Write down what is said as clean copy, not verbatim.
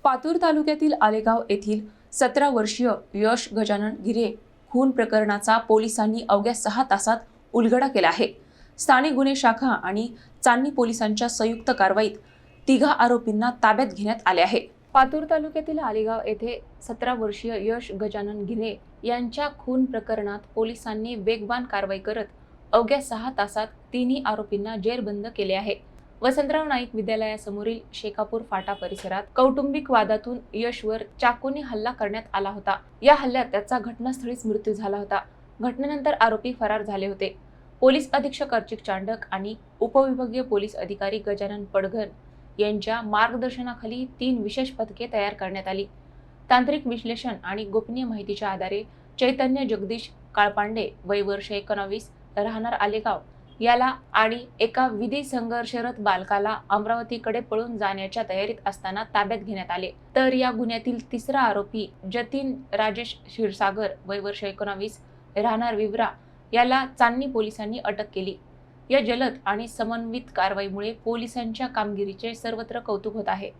पातूर तालुक्यातील आलेगाव येथील 17 वर्षीय यश गजानन गिरे खून प्रकरणाचा पोलिसांनी अवघ्या 6 तासात उलगडा केला आहे। स्थानिक गुन्हे शाखा आणि चांदणी पोलिसांच्या संयुक्त कारवाईत तिघा आरोपींना ताब्यात घेण्यात आले आहे। पातूर तालुक्यातील आलेगाव येथे 17 वर्षीय यश गजानन गिरे यांच्या खून प्रकरणात पोलिसांनी वेगवान कारवाई करत अवघ्या 6 तासात तिन्ही आरोपींना जेरबंद केले आहे। वसंतराव नाईक विद्यालयासमोरील शेकापूर फाटा परिसरात कौटुंबिक वादातून यशवर चाकूने हल्ला करण्यात आला होता। या हल्ल्यात त्याचा घटनास्थळीच मृत्यू झाला होता। घटनेनंतर आरोपी फरार झाले होते। पोलीस अधीक्षक अर्चिक चांडक आणि उपविभागीय पोलीस अधिकारी गजानन पडघन यांच्या मार्गदर्शनाखाली 3 विशेष पथके तयार करण्यात आली। तांत्रिक विश्लेषण आणि गोपनीय माहितीच्या आधारे चैतन्य जगदीश काळपांडे वय वर्ष 19 राहणार आलेगाव याला आणि एका विधी संघर्षरत बालकाला अमरावतीकडे पळून जाण्याच्या तयारीत असताना ताब्यात घेण्यात आले। तर या गुन्ह्यातील तिसरा आरोपी जतीन राजेश क्षीरसागर वय वर्ष 19 राहणार विवरा याला चांदणी पोलिसांनी अटक केली। या जलद आणि समन्वित कारवाईमुळे पोलिसांच्या कामगिरीचे सर्वत्र कौतुक होत आहे।